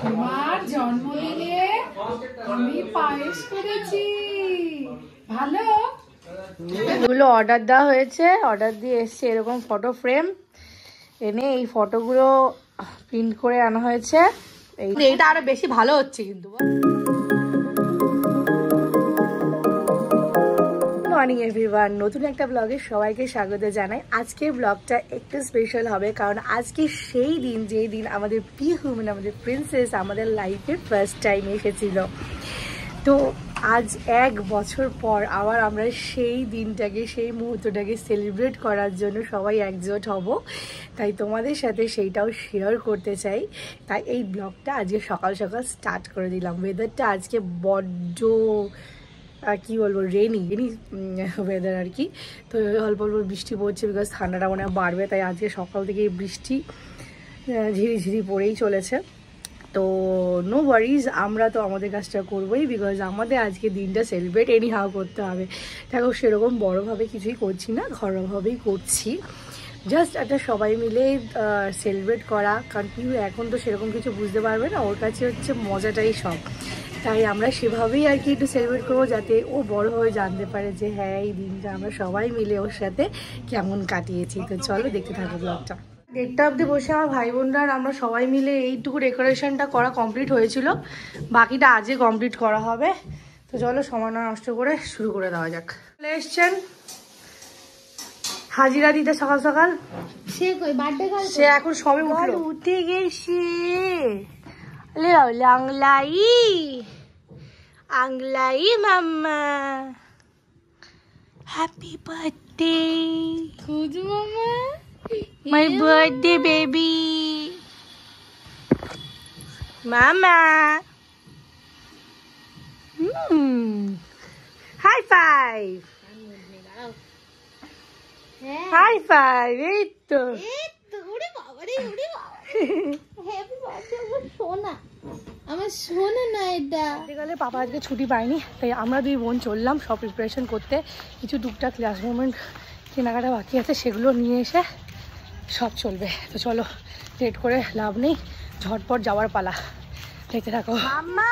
তোমার জন্মদিনে আমি পায়েস করেছি। ভালো এগুলো অর্ডার দেওয়া হয়েছে, অর্ডার দিয়ে এসছে এরকম ফটো ফ্রেম এনে এই ফটোগুলো প্রিন্ট করে আনা হয়েছে। এইটা আরো বেশি ভালো হচ্ছে কিন্তু। মর্নিং এভরিওয়ান, নতুন একটা ব্লগে সবাইকে স্বাগত জানাই। আজকের ব্লগটা একটু স্পেশাল হবে কারণ আজকে সেই দিন যেই দিন আমাদের পিহু মানে আমাদের প্রিন্সেস আমাদের লাইফে ফার্স্ট টাইম এসেছিল। তো আজ 1 বছর পর আবার আমরা সেই দিনটাকে সেই মুহূর্তটাকে সেলিব্রেট করার জন্য সবাই একজোট হব, তাই তোমাদের সাথে সেইটাও শেয়ার করতে চাই। তাই এই ব্লগটা আজকে সকাল সকাল স্টার্ট করে দিলাম। ওয়েদারটা আজকে বড্ড কি বলবো রেনি ওয়েদার আর কি। তো অল্প অল্প বৃষ্টি পড়ছে বিকজ ঠান্ডাটা মনে হয় বাড়বে, তাই আজকে সকাল থেকে বৃষ্টি ঝিরিঝিরি পড়েই চলেছে। তো নো ওয়ারিজ, আমরা তো আমাদের কাজটা করবোই বিকজ আমাদের আজকে দিনটা সেলিব্রেট এনি হাউ করতে হবে। দেখো সেরকম বড়োভাবে কিছুই করছি না, ঘরোয়াভাবেই করছি, জাস্ট একটা সবাই মিলে সেলিব্রেট করা। কারণ পিহু এখন তো সেরকম কিছু বুঝতে পারবে না, ওর কাছে হচ্ছে মজাটাই সব। তাই আমরা সেভাবেই আর কি একটু সেলিব্রেট করবো যাতে ও বড় হয়ে জানতে পারে যে হ্যাঁ এই দিনটা আমরা সবাই মিলে ওর সাথে কেমন কাটিয়েছি। তো চলো দেখতে থাকো ব্লগটা। 1টা অবধি বসে আমার ভাই বোনরা আমরা সবাই মিলে এইটুকু ডেকোরেশনটা করা কমপ্লিট হয়েছিল, বাকিটা আজকে কমপ্লিট করা হবে। তো চলো সময় নষ্ট করে শুরু করে দেওয়া যাক। চলে এসছেন হাজিরা দিতে সকাল সকাল। সে এখন সবে উঠে গেছে। আংলাই আংলাই মাম্মা, হ্যাপি বার্থডে খুদু মামা, my birthday baby mama. High five, high five. এই তো ওরে বাবা রে, ওরে বাবা হ্যাপি বার্থডে আমার সোনা, আমার সোনা না এটা। গেলে পাপা আজকে ছুটি পায়নি, তাই আমরা 2 বোন চললাম সব প্রিপারেশন করতে। কিছু টুকটাক লাস্ট মোমেন্ট কেনাকাটা বাকি আছে, সেগুলো নিয়ে এসে সব চলবে। তো চলো লেট করে লাভ নেই, ঝটপট যাওয়ার পালা, দেখতে থাকো। মাম্মা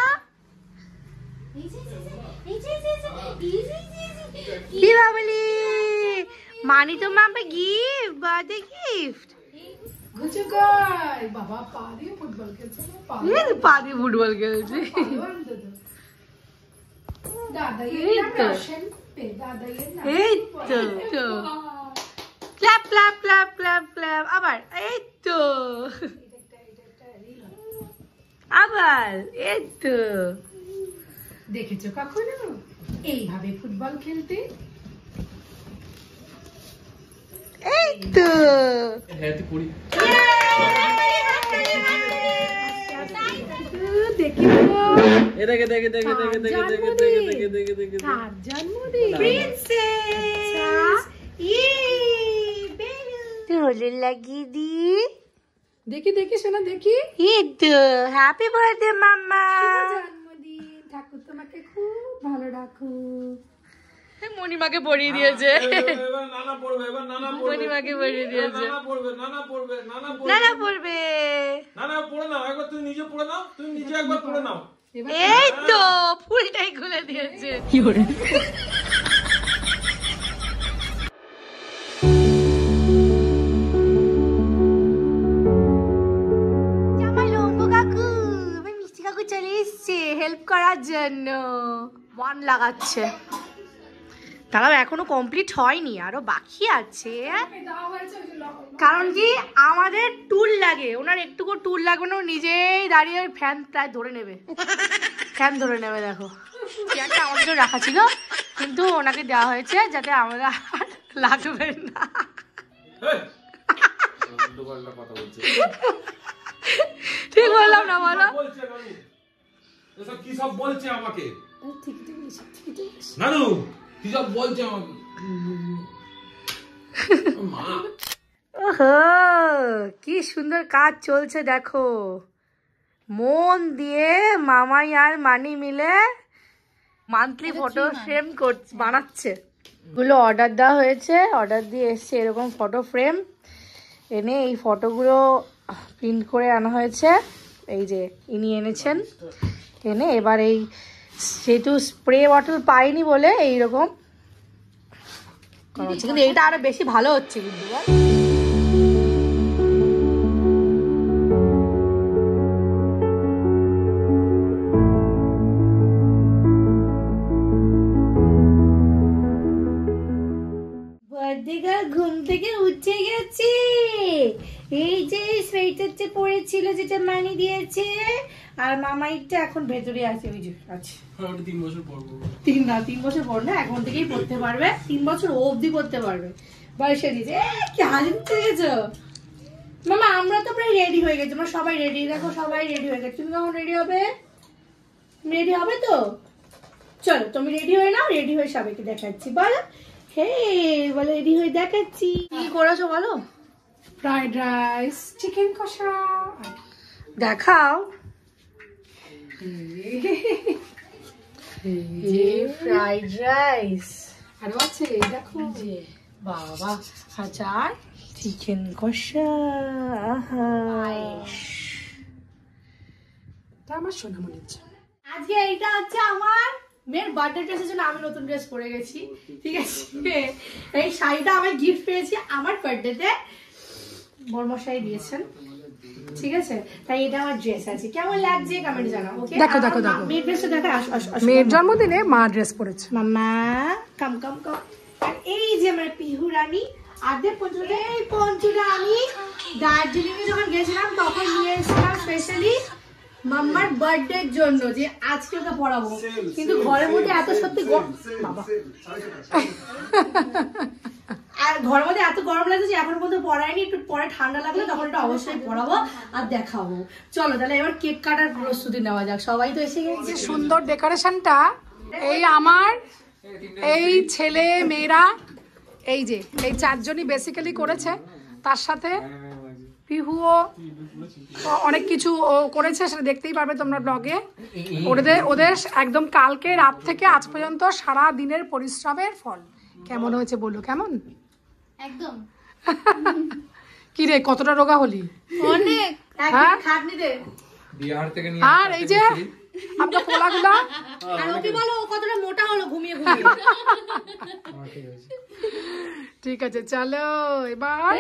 মানি তো মাম্মা গিফট, বার্থডে গিফট। বাবা পা দিয়ে ফুটবল খেলছে, পা দিয়ে ফুটবল খেলছে। এই তো clap clap clap clap clap, আবার এই তো আবার এই তো। দেখেছো কখনো এইভাবে ফুটবল খেলতে? এই তো লাগিয়ে দি। দেখি দেখি শোনা দেখি। এই তো হ্যাপি বার্থডে মাম্মা, জন্মদিন, ঠাকুর তোমাকে খুব ভালো রাখুক। মণিমাকে পড়িয়ে দিয়েছে, মণিমাকে পড়িয়ে দিয়েছে। নানা পড়বে, এই তো ফুলটাই খুলে দিয়েছে। কি করে চলে এসছে হেল্প করার জন্য, মন লাগাচ্ছে। তারাও এখনো কমপ্লিট হয়নি, আরো বাকি আছে। কারণ কি আমাদের টুল লাগে, ওনার একটুকু টুল লাগবে না, নিজেই দাঁড়িয়ে ফ্যান প্রায় ধরে নেবে, ফ্যান ধরে নেবে। দেখো চেয়ারটা আমাদের রাখা ছিল কিন্তু ওনাকে দেওয়া হয়েছে যাতে আমাদের আর লাগবে না। ঠিক বললাম না বলো? কি সব বলছে আমাকে নানু, কি সব বলছে আমাকে। ওহো কি সুন্দর কাজ চলছে দেখো, মন দিয়ে মামাই আর মানি মিলে মান্থলি ফটো ফ্রেম বানাচ্ছে। গুলো অর্ডার দেওয়া হয়েছে, অর্ডার দিয়ে এসছে এরকম ফটো ফ্রেম এনে এই ফটোগুলো প্রিন্ট করে আনা হয়েছে। এই যে ইনি এনেছেন, এনে এবার এই যেহেতু স্প্রে বটল পাইনি বলে এইরকম করা হচ্ছে, কিন্তু এইটা আরো বেশি ভালো হচ্ছে কিন্তু। ঘুম থেকে উঠে গেছে, এই যে সোয়েটারটা পরেছিল যেটা মানি দিয়েছে, আর মামাইটা এখন ভেতরে আছে। ওই যে আছে 3 বছর পর 3 বছর পর না, এখন থেকেই পড়তে পারবে, 3 বছর অবধি পড়তে পারবে। বয়সে দিয়েছে কি হাজি উঠে গেছো মামা। আমরা তো প্রায় রেডি হয়ে গেছি, আমরা সবাই রেডি, দেখো সবাই রেডি হয়ে গেছে। তুমি কখন রেডি হবে? রেডি হবে তো? চলো তুমি রেডি হয়ে নাও, রেডি হয়ে সবাইকে দেখাচ্ছি। বলো হে, বলে রেডি হয়ে দেখাচ্ছি। কি করেছো বলো? ফ্রাইড রাইস, চিকেন কষা। দেখাও। ফ্রাইড রাইস আরো আছে দেখো, বাবা, আচার, চিকেন কষা। আমার সোনামণির জন্য। আজকে এইটা হচ্ছে আমার মেয়ের বার্থডে ড্রেসের জন্য আমি নতুন ড্রেস পরে গেছি, ঠিক আছে। এই শাড়িটা আমি গিফট পেয়েছি আমার বার্থডেতে, বড়মশাই দিয়েছেন, ঠিক আছে। তাই এটা আমার ড্রেস আছে, কেমন লাগছে কমেন্ট জানাও। ওকে, দেখো দেখো দেখো, মেয়ের ড্রেসটা দেখো। মেয়ের জন্মদিনে মা ড্রেস পরেছে। মাম্মা কাম কাম কাম। আর এই যে আমার পিহু রানী, আধে পঞ্চুটা, এই পঞ্চুটা আমি দার্জিলিং এ যখন গেছিলাম তখন নিয়ে এসেছিলাম স্পেশালি মাম্মার বার্থডের জন্য, যে আজকে ওকে পড়াবো। কিন্তু ঘরের মধ্যে এত সত্যি বাবা আর ঘরের মধ্যে এত গরম লাগছে যে এখন পর্যন্ত পড়ায়নি, একটু পরে ঠান্ডা লাগলে তখন এটা অবশ্যই পড়াবো আর দেখাবো। চলো তাহলে এবার কেক কাটার প্রস্তুতি নেওয়া যাক, সবাই তো এসে গেছে। সুন্দর ডেকোরেশনটা এই আমার এই ছেলে মেয়েরা, এই যে এই 4 জনই বেসিক্যালি করেছে। তার সাথে পিহুও অনেক কিছু করেছে, সেটা দেখতেই পারবে তোমরা ব্লগে। ওদের একদম কালকে রাত থেকে আজ পর্যন্ত সারা দিনের পরিশ্রমের ফল। কেমন হয়েছে বলো? কেমন? একদম। কি রে, কতটা রোগা হলি? অনেক খাটনিতে। বিহার থেকে নিয়ে আর এই যে আপনার পোলাগুলা, আর ওকে বলো ও কতটা মোটা হলো ঘুমিয়ে ঘুমিয়ে। ঠিক আছে চলো এবার।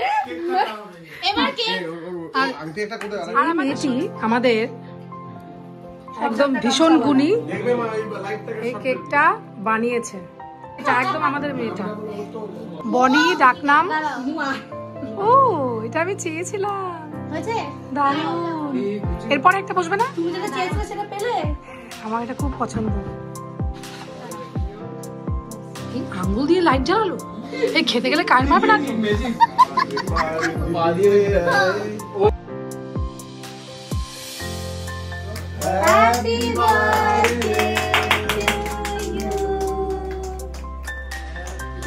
আর মেয়েটি আমাদের একদম ভীষণ গুণী, এই কেকটা বানিয়েছে। এটা একদম আমাদের মেয়েটা বনি, ডাকনাম। ও এটা আমি চেয়েছিলাম, দারুণ। এরপরে একটা বসবে না? তুমি যেটা চেয়েছিলে সেটা পেলে? আমার এটা খুব পছন্দ। আঙ্গুল দিয়ে লাইট জ্বালালো, এই খেতে গেলে কার মারবে না? Happy birthday to you.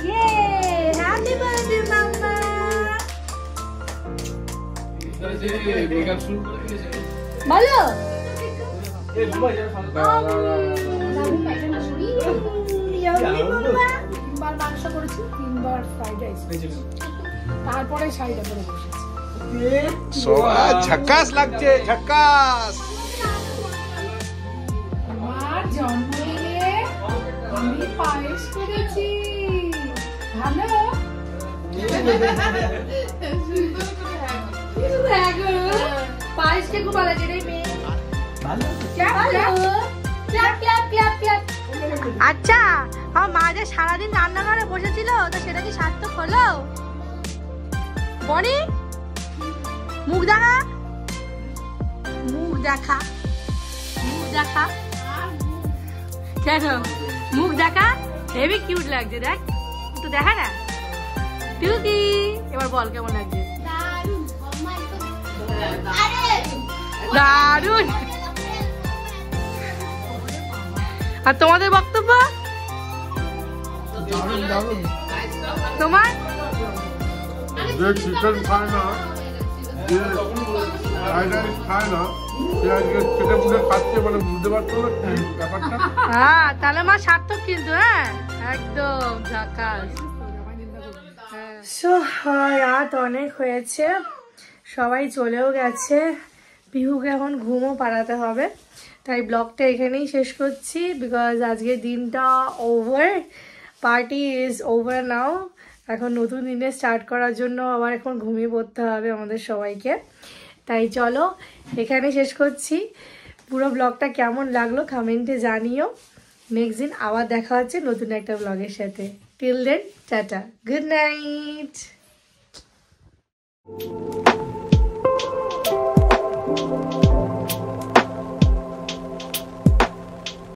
Yay! Happy birthday, Mama. বলো। তিনবার মাংস করেছি, 3বার ফ্রাইড রাইস, তারপরে শাড়িটা পরে বসেছি। ঝাক্কাস লাগছে, ঝাক্কাস। আমার জন্মদিনে আমি পায়েস করেছি, ভালো? পায়েস কে খুব ভালো লাগে মেয়ে। আচ্ছা, আমার মা যে সারাদিন রান্না করে বসেছিল, তো সেটা কি সার্থক হলো? বনি মুখ দেখা, মুখ দেখা, মুখ দেখা, কেন মুখ দেখা? হেভি কিউট লাগছে, দেখ একটু দেখা না। টুকি এবার বল কেমন লাগছে? দারুন। আর তোমাদের বক্তব্য? তোমার? যে চিকেন খায় না, যে ফ্রাইড রাইস খায় না, সে আজকে খেতে পুড়ে খাচ্ছে, মানে বুঝতে পারছো না ব্যাপারটা? হ্যাঁ তাহলে মা সার্থক কিন্তু। হ্যাঁ একদম ঝাকাস। রাত অনেক হয়েছে, সবাই চলেও গেছে, পিহুকে এখন ঘুমও পাড়াতে হবে, তাই ব্লগটা এখানেই শেষ করছি বিকজ আজকের দিনটা ওভার, পার্টি ইজ ওভার নাও। এখন নতুন দিনে স্টার্ট করার জন্য আবার এখন ঘুমিয়ে পড়তে হবে আমাদের সবাইকে, তাই চলো এখানে শেষ করছি। পুরো ব্লগটা কেমন লাগলো কমেন্টে জানিও। নেক্সট দিন আবার দেখা হচ্ছে নতুন একটা ব্লগের সাথে। Till then tata, good night.